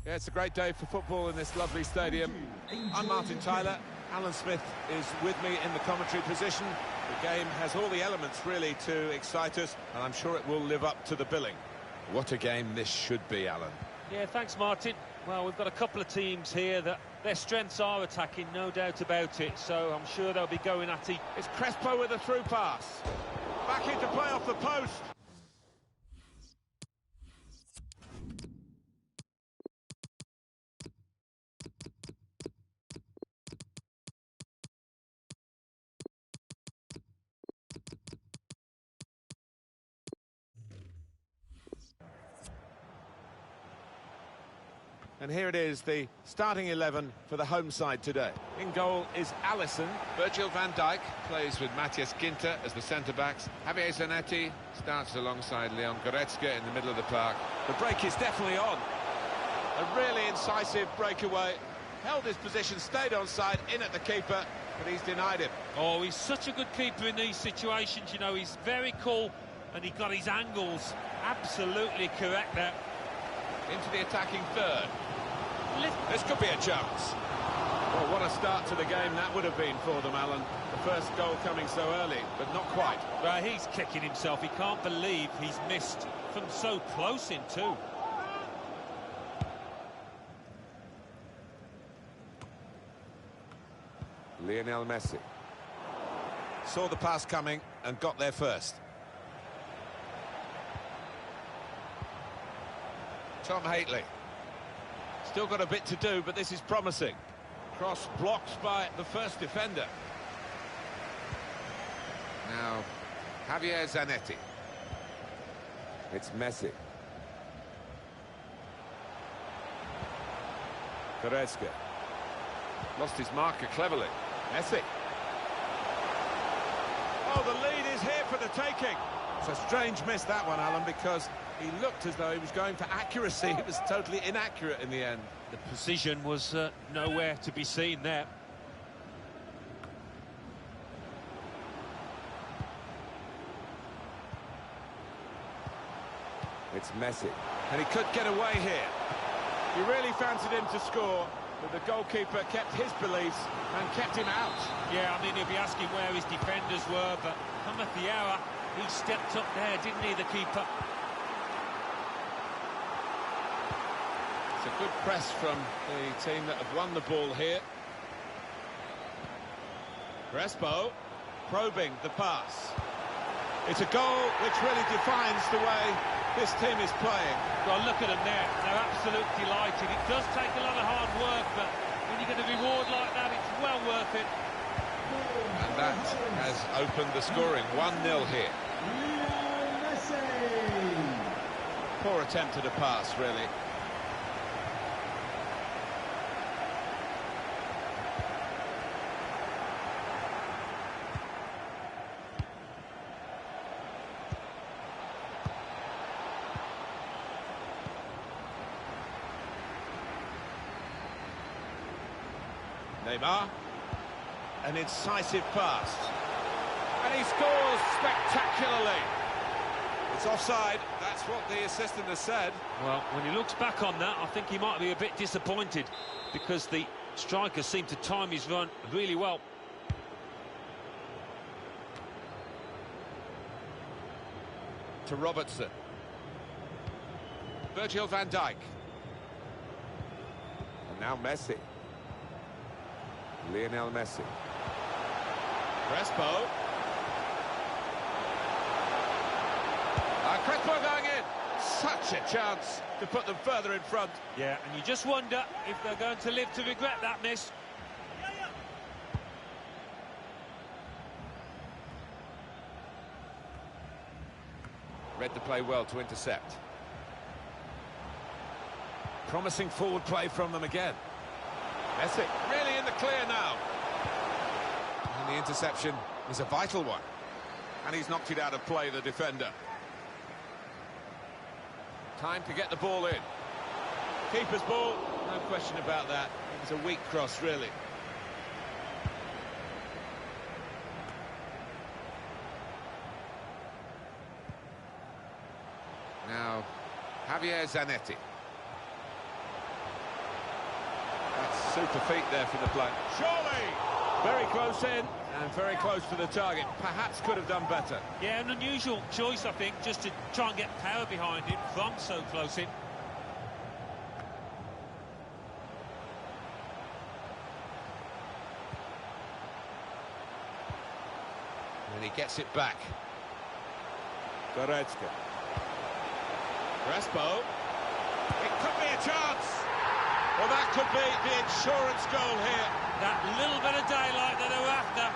Yeah, it's a great day for football in this lovely stadium. I'm Martin Tyler. Alan Smith is with me in the commentary position. The game has all the elements, really, to excite us, and I'm sure it will live up to the billing. What a game this should be, Alan. Yeah, thanks, Martin. Well, we've got a couple of teams here that their strengths are attacking, no doubt about it, so I'm sure they'll be going at it. It's Crespo with a through pass. Back into play off the post. And here it is, the starting 11 for the home side today. In goal is Alisson. Virgil van Dijk plays with Matthias Ginter as the centre-backs. Javier Zanetti starts alongside Leon Goretzka in the middle of the park. The break is definitely on. A really incisive breakaway. Held his position, stayed onside, in at the keeper, but he's denied him. Oh, he's such a good keeper in these situations, you know, he's very cool, and he got his angles absolutely correct there. Into the attacking third. This could be a chance. Well, what a start to the game that would have been for them, Alan. The first goal coming so early, but not quite. Well, he's kicking himself. He can't believe he's missed from so close in too. Lionel Messi saw the pass coming and got there first. Tom Hateley. Still got a bit to do, but this is promising. Cross blocked by the first defender. Now, Javier Zanetti. It's Messi. Goretzka. Lost his marker cleverly. Messi. Oh, the lead is here for the taking. It's a strange miss, that one, Alan, because he looked as though he was going for accuracy. It was totally inaccurate in the end. The precision was nowhere to be seen there. It's Messi. And he could get away here. He really fancied him to score, but the goalkeeper kept his beliefs and kept him out. Yeah, I mean, he'll be asking where his defenders were, but cometh the hour. He stepped up there, didn't he, the keeper? It's a good press from the team that have won the ball here. Crespo probing the pass. It's a goal which really defines the way this team is playing. Well, look at them there. They're absolutely delighted. It does take a lot of hard work, but when you get a reward like that, it's well worth it. And that has opened the scoring. 1-0 here. Poor attempt at a pass, really. Neymar. An incisive pass. And he scores spectacularly. It's offside, that's what the assistant has said. Well, when he looks back on that, I think he might be a bit disappointed because the striker seemed to time his run really well. To Robertson. Virgil van Dijk. And now Messi. Lionel Messi. Crespo. Crespo going in. Such a chance to put them further in front. Yeah, and you just wonder if they're going to live to regret that miss. Read the play well to intercept. Promising forward play from them again. Messi really in the clear now. And the interception is a vital one. And he's knocked it out of play, the defender. Time to get the ball in. Keeper's ball, no question about that. It's a weak cross, really. Now, Javier Zanetti. super feet there from the play. Surely! Very close in and very close to the target. Perhaps could have done better. Yeah, an unusual choice, I think, just to try and get power behind him from so close in. And he gets it back. Goretzka. Crespo. It could be a chance. Well, that could be the insurance goal here. That little bit of daylight that they were after.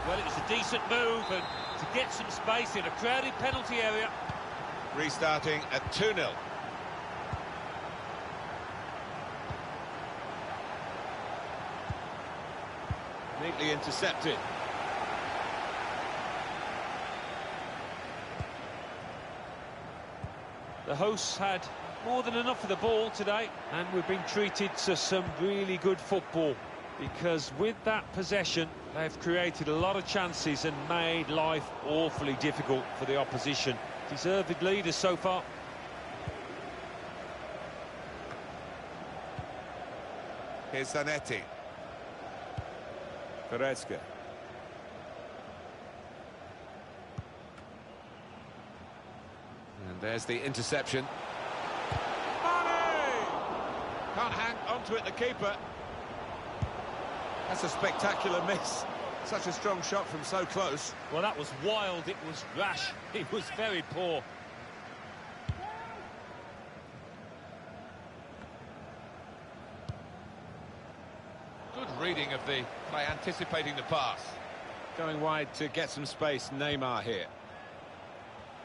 Well, it was a decent move, and to get some space in a crowded penalty area. Restarting at 2-0. Neatly intercepted. The hosts had more than enough of the ball today, and we've been treated to some really good football, because with that possession they've created a lot of chances and made life awfully difficult for the opposition. Deserved leaders so far. Here's Zanetti. Goretzka. And there's the interception. Mane! Can't hang onto it, the keeper. That's a spectacular miss. Such a strong shot from so close. Well, that was wild, it was rash, it was very poor. Good reading of the play, anticipating the pass. Going wide to get some space, Neymar here.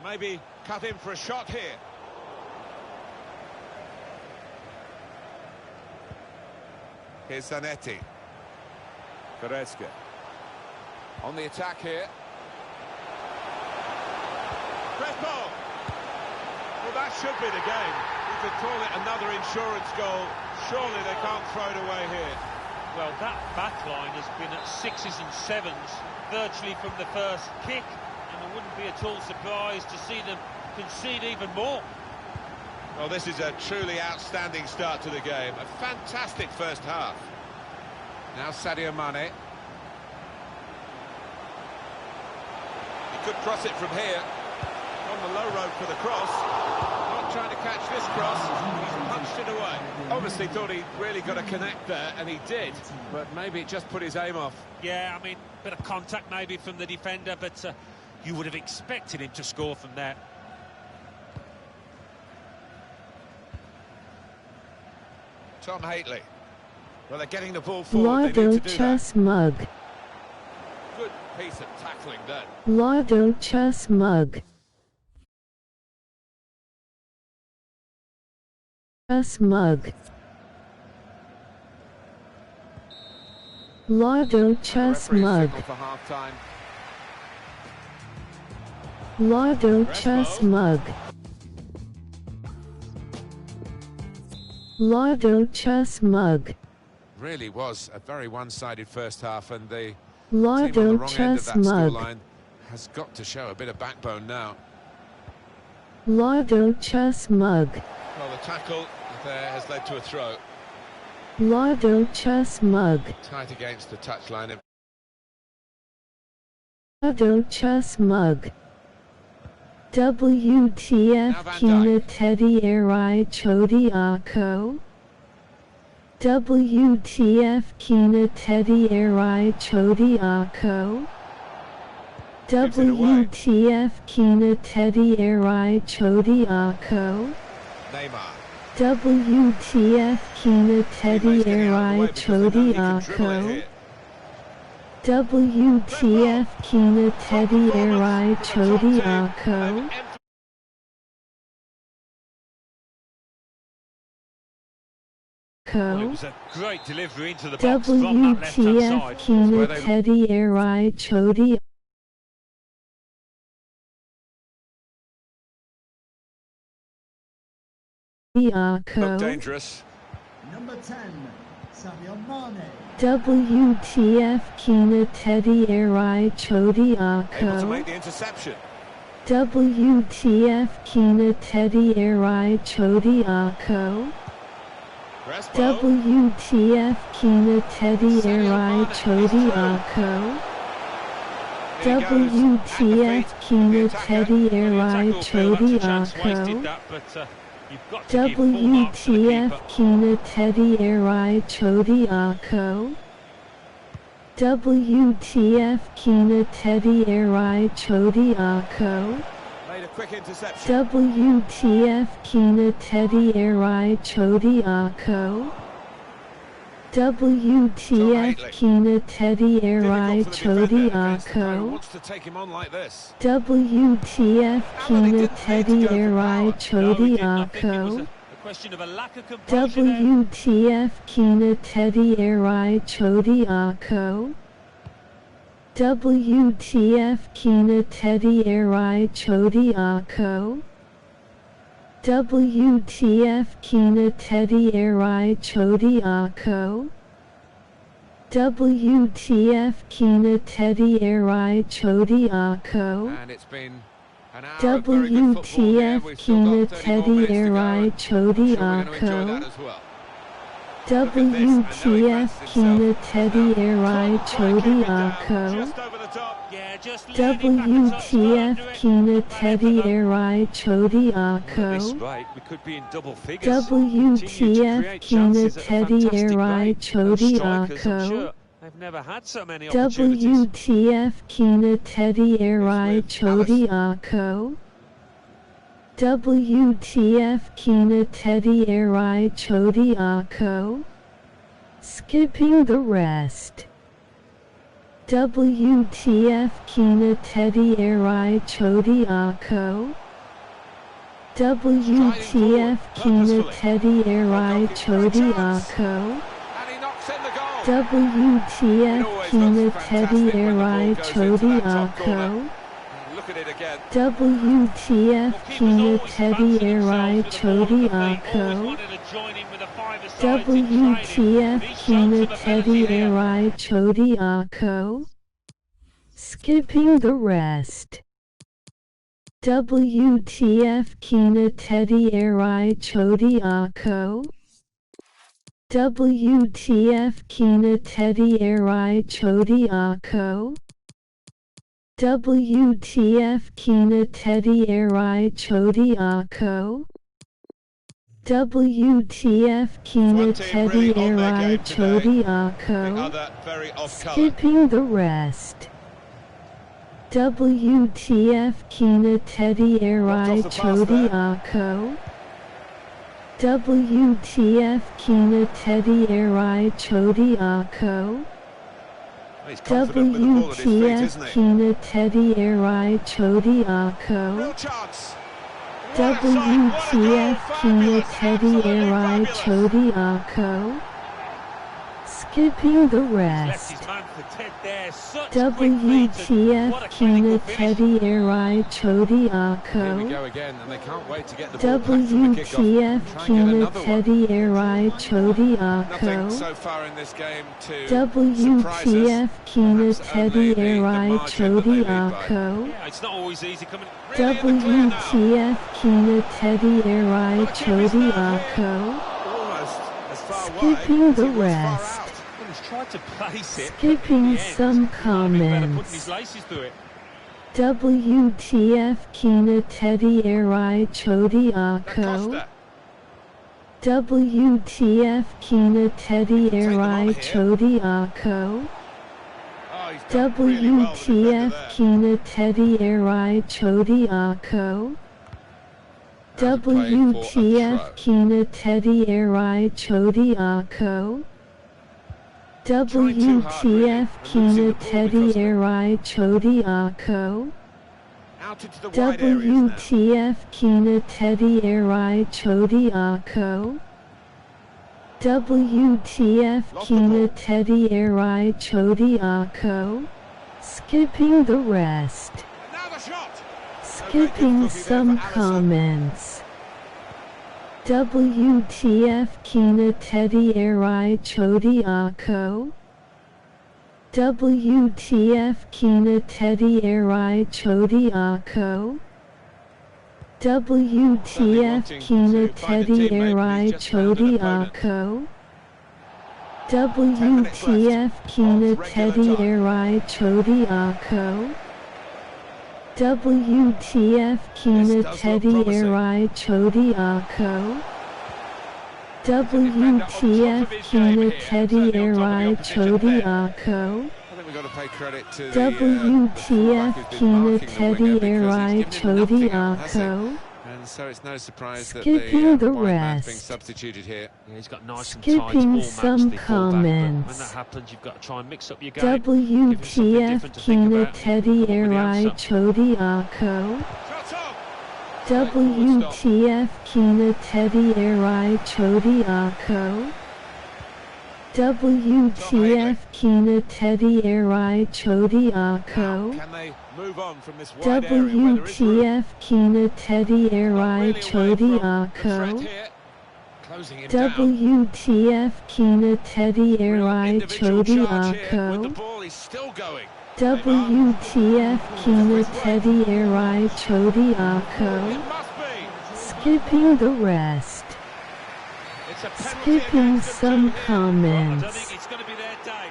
Maybe cut in for a shot here. Here's Zanetti. Goretzka. On the attack here. Crespo! Well, that should be the game. You could call it another insurance goal. Surely they can't throw it away here. Well, that back line has been at 6s and 7s virtually from the first kick, and I wouldn't be at all surprised to see them concede even more. Well, this is a truly outstanding start to the game. A fantastic first half. Now Sadio Mane. He could cross it from here. On the low road for the cross. Not trying to catch this cross. He's punched it away. Obviously thought he really got to connect there, and he did. But maybe it just put his aim off. Yeah, I mean, bit of contact maybe from the defender, but you would have expected him to score from there. Tom Haitley. Well, they're getting the ball forward. They need to do Chess that. Mug. Good piece of tackling there. Lardo Chess Mug. Chess Mug. Lardo Chess Mug. For half time. Lardo Chess Mug. Lardo Chess Mug. Really was a very one-sided first half, and the Lardo team on the wrong end of Chess that Mug. scoreline has got to show a bit of backbone now. Lardo Chess Mug. Well, the tackle there has led to a throw. Lardo Chess Mug. Tight against the touchline. Lardo Chess Mug. WTF Kina Teddy Eri Chodi Ako. WTF Kina Teddy Eri Chodi Ako. WTF Kina Teddy Eri Chodi Ako. Neymar. WTF Kina Teddy Eri Chodi Ako. WTF Kina Teddy Eri Chodi Ako. Well, it was a great delivery into the box from that left-hand WTF side. Kina Teddy Eri Chodi Looked Ako. dangerous. Number 10, Sadio Mane. WTF Kina Teddy Eri Chodi Able to Ako. make the interception. WTF Kina Teddy Eri Chodi Ako. Crespo. WTF Kina Teddy Arai Chodi Ako. Here he goes, WTF at Kina the feet. Teddy Arai Tackle, Phil, Chodi that's a chance wasted Ako. that, but you've got to give full marks to the WTF keeper. Kina Teddy Arai Chodi Ako. WTF Kina Teddy Arai Chodi Ako. Made a quick interception. WTF Kina Teddy Arai Chodi Ako. WTF Kina Teddy Arai Difficult for the Chodi defender against the player who Ako. wants to take him on like this. WTF Kina Teddy Arai Chodi No, he didn't. I think it was Ako. a question of a lack of composure there. WTF Kina Teddy Arai Chodi Ako. WTF Kina Teddy Arai Chodi Ako. WTF Kina Teddy Arai Chodi Ako. WTF Kina Teddy Arai Chodi Ako. And it's been an hour of very good football here. WTF We've still Kina got 30 more Teddy minutes to go. Arai I'm sure Chodi we're going to enjoy that Ako. as well. Look at this, I know he WTF fancies Kina himself. Teddy Arai Clock Chodi striking down, Ako. just over the top. Yeah, just leaning back a touch, WTF under it. Kina Teddy Arai Chodi At this Ako. rate, we could be in double figures. WTF Kina Teddy Arai Chodi Strikers, I'm Ako. sure they've never had so many opportunities. WTF Kina Teddy Arai with Chodi Ako. WTF Kina Teddy Arai Chodi Ako. Skipping the rest. WTF Kina Teddy Arai Chodi Ako. WTF Kina Teddy Arai Chodi Ako. And he knocks in the goal. WTF Kina Teddy Arai Chodi Ako. Look at it again. WTF Kina Teddy Arai Chodi Ako. Ako. WTF Kina Teddy Arai Chodi Ako. Skipping the rest. WTF Kina Teddy Arai Chodi Ako. WTF Kina Teddy Arai Chodi Ako. WTF Kina Teddy Arai Chodi Ako. WTF Kina One team Teddy really on their Arai game today. Chodi The Ako. other very off colour. Skipping the rest. WTF Kina Teddy Arai Dropped off the pass Chodi there. Ako. WTF Kina Teddy Arai Chodi Ako. He's confident with the ball at his feet, isn't WTF he? Kina Teddy Arai Chodi Ako. Real chance. What a sight, what a goal. WTF Kina Fabulous, Teddy absolutely Arai fabulous. Chodi Ako. Skipping the Left rest. his man for Ted there. Such quick feet and what a WTF Kina clinical finish. Teddy Arai Chodi Here we Ako. go again, and they can't wait to get the ball back from the kickoff. WTF Try and get Kina another one. Teddy Arai Chodi Nothing Ako. so far in this game to surprise us. WTF Kina Perhaps Teddy only the Arai margin that they Chodi lead by. Ako. Yeah, it's not always easy coming. Really in the clear now. WTF Kina Teddy Arai Gotta keep his Chodi nerve here. Ako. Almost as far Skipping wide as the he was far rest. out. Well, he's tried to place it. Skipping In the end, some might have been better putting comments. his laces through it. WTF Kina Teddy Arai Chodi Ako. Acosta. WTF Kina Teddy Take them on Arai here. Chodi Ako. Oh, he's done really well, the defender WTF there. Kina Teddy Arai Chodi Ako. How's it playing for a WTF throw? Kina Teddy Arai Chodi Ako. Trying too hard, really, WTF and Kina losing the ball Teddy because of it. Arai Chodi Ako. Out into the wide areas now. WTF Kina Teddy Arai Chodi Ako. WTF Lost the Kina ball. Teddy Arai Chodi Ako. Skipping the rest. Now the shot. Skipping some comments. WTF Kina Teddy Arai Chodi Ako. WTF Kina Teddy Arai Chodi Ako. WTF Kina Teddy Arai Chodi Ako. WTF Kina Teddy Arai Chodi Ako. WTF Kina Teddy Arai Chodi Ako. WTF Kina Teddy Arai Chodi Ako. WTF Kina Teddy Arai Chodi Ako. And so it's no surprise that Skipping the wide man's being rest. substituted here. Yeah, he's got nice and Skipping tight ball match, some the fullback, but comments. when that happens, you've got to try and mix up your game. Give him something WTF different to think Kina about. Teddy Nobody Arai else up. Chodi Ako. Shot on! WTF Kina Teddy Arai Chodi Ako. WTF Kina Teddy Arai Chodi Ako. Can they move on from this wide area where there is room? WTF Kina Teddy Arai Really away Chodi from the threat Ako. here. Closing him down. WTF Kina Teddy Real Arai individual Chodi charge here with the Ako. ball, he's still going. WTF Kina Teddy Arai Chodi It Ako. must be. Skipping the rest. It's a penalty Skipping against them some too here. I comments. don't think it's going to be their day.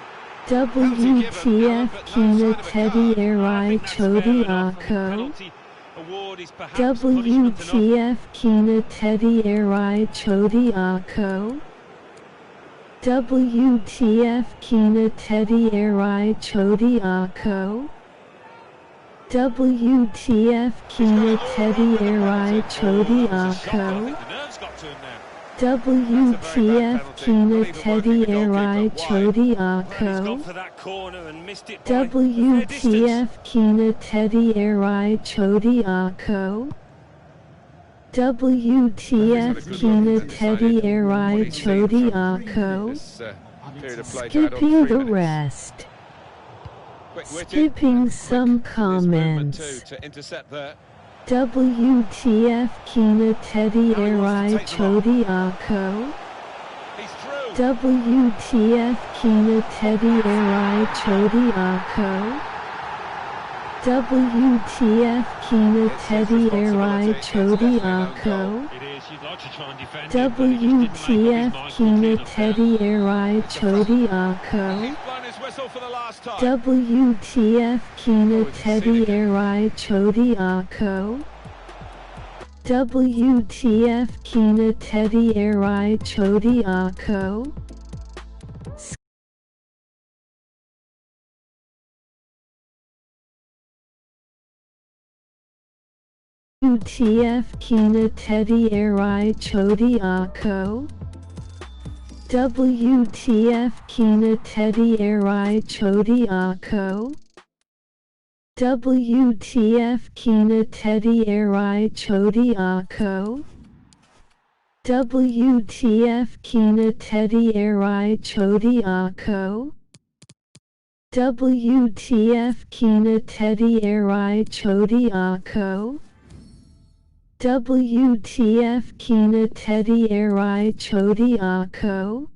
WTF Kina Teddy Arai Chodi Ako. Penalty award is perhaps punishment enough. WTF Kina Teddy Arai Chodi Ako. WTF Kina Teddy Arai Chodi Ako. WTF Kina Teddy Arai Chodi Ako. The nerves got to him now. WTF Kina Teddy Arai Chodi Well, he's gone Ako. for that corner and missed it by a fair distance. WTF Kina Teddy Arai Chodi Ako. WTF Kina Teddy Arai Chodi Ako. This period of play to add on Skipping 3 the minutes. rest. Quick-witted, Skipping quick some with his movement comments. too to intercept there. WTF Kina Teddy Now he wants Arai to take them on. Chodi Ako. He's through. WTF Kina Teddy Arai Chodi Ako. WTF Kina Teddy Arai Chodi Ako. It is. You'd like to try and defend it, but he just didn't make up his WTF mind Kina quickly enough there. Teddy Arai Chodi Ako. He's blown his whistle for the last time. WTF Kina Teddy Arai Chodi Ako. WTF Kina Teddy Arai Chodi Ako. WTF Kina Teddy Arai Chodi Ako. WTF Kina Teddy Arai Chodi Ako. WTF Kina Teddy Arai Chodi Ako. WTF Kina Teddy Arai Chodi Ako. WTF Kina Teddy Arai Chodi Ako. WTF Kina Teddy Arai Chodi Ako.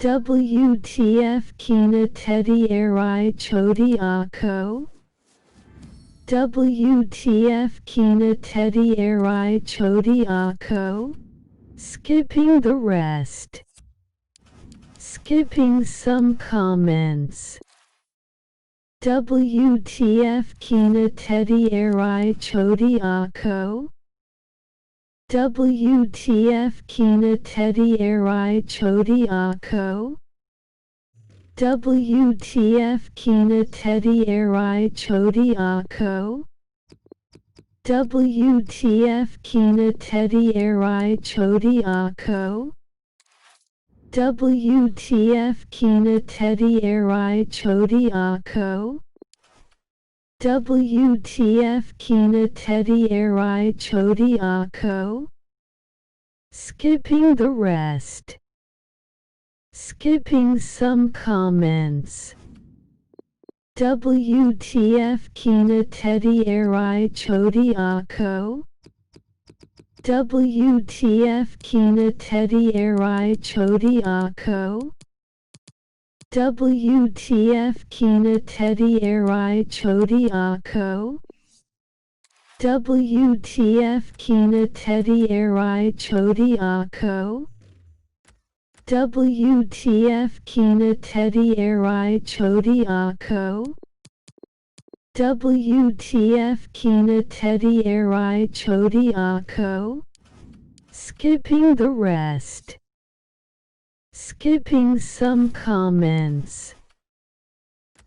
WTF Kina Teddy Arai Chodi Ako. WTF Kina Teddy Arai Chodi Ako. Skipping the rest. Skipping some comments. WTF Kina Teddy Arai Chodi Ako. WTF Kina Teddy Arai Chodi Ako. WTF Kina Teddy Arai Chodi Ako. WTF Kina Teddy Arai Chodi Ako. WTF Kina Teddy Arai Chodi Ako. WTF Kina Teddy Arai Chodi Ako. Skipping the rest. Skipping some comments. WTF Kina Teddy Arai Chodi Ako. WTF Kina Teddy Arai Chodi Ako. WTF Kina Teddy Arai Chodi Ako. WTF Kina Teddy Erai Chodi Ako? WTF Kina Teddy Erai Chodi Ako? WTF Kina Teddy Erai Chodi Ako? Skipping the rest. Skipping some comments.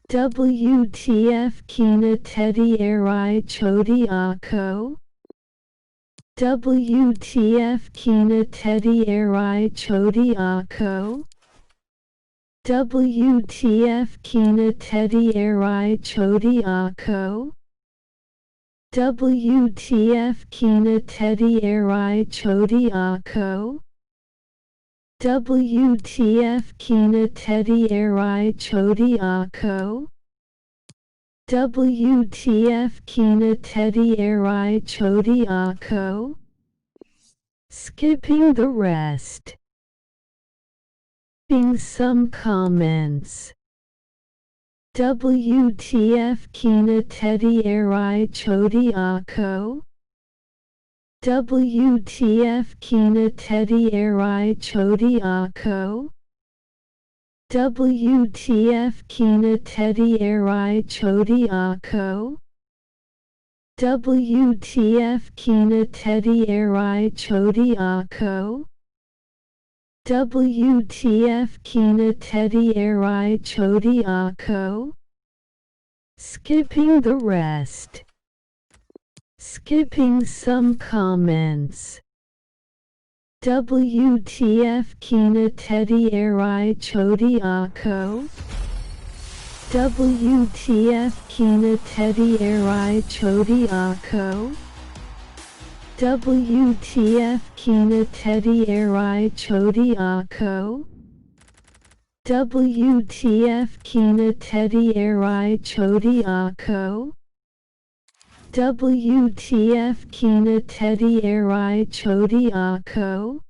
WTF Kina Teddy Erai Chodi Ako? WTF Kina Teddy Erai Chodi Ako? WTF Kina Teddy Erai Chodi Ako? WTF Kina Teddy Erai Chodi Ako? WTF Kina Teddy Erai Chodi Ako? WTF Kina Teddy Erai Chodi Ako? Skipping the rest. Skipping some comments. WTF Kina Teddy Erai Chodi Ako? WTF Kina Teddy Erai Chodi Ako? WTF Kina Teddy Erai Chodi Ako? WTF Kina Teddy Erai Chodi Ako? WTF Kina Teddy Erai Chodi Ako? Skipping the rest. Skipping some comments. WTF Kina Teddy Erai Chodi Ako? WTF Kina Teddy Erai Chodi Ako? WTF Kina Teddy Erai Chodi Ako? WTF Kina Teddy Erai Chodi Ako? WTF Kina Teddy Erai Chodi Ako?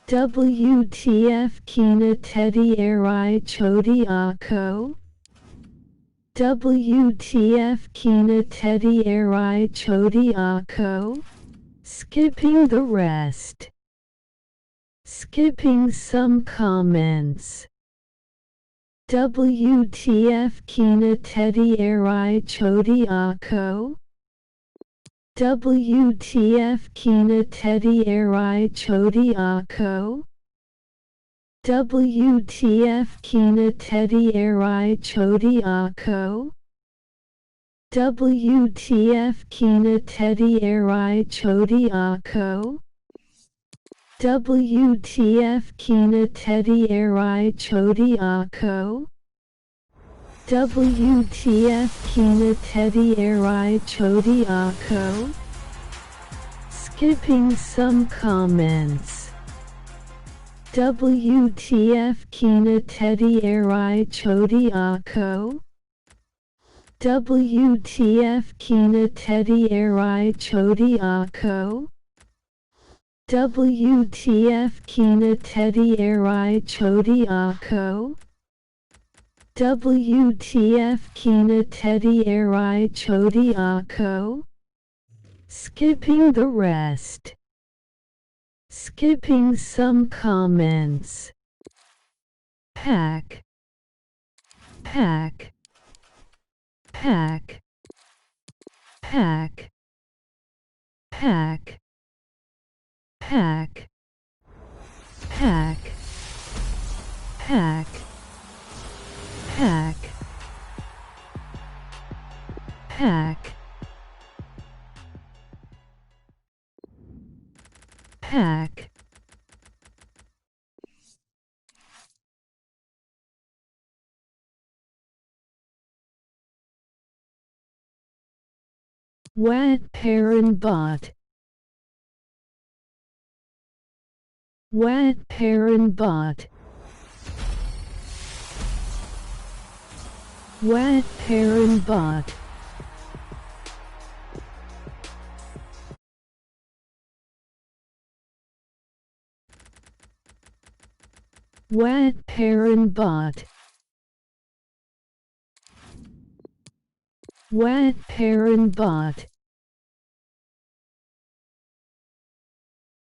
WTF Kina Teddy Erai Chodi Ako? WTF Kina Teddy Erai Chodi Ako? Skipping the rest. Skipping some comments. WTF Kina Teddy Erai Chodi Ako? WTF Kina Teddy Erai Chodi Ako? WTF Kina Teddy Erai Chodi Ako? WTF Kina Teddy Erai Chodi Ako? WTF Kina Teddy Erai Chodi Ako? WTF Kina Teddy Erai Chodi Ako? Skipping some comments. WTF Kina Teddy Erai Chodi Ako? WTF Kina Teddy Erai Chodi Ako? WTF Kina Teddy Erai Chodi Ako? WTF Kina Teddy Erai Chodi Ako? Skipping the rest. Skipping some comments. Pack. Pack. Pack. Pack. Pack. Pack. Pack. Pack. Pack. Pack. Pack. Wat Perrin Bot. Wat Perrin Bot. Wat Perrin Bot. Wat Perrin Bot. Wat Perrin Bot.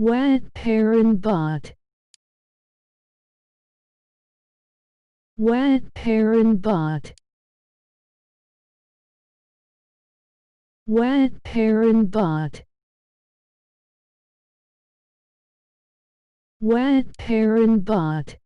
Wet parent bot. Wet parent bot. Wet parent bot. Wet parent bot.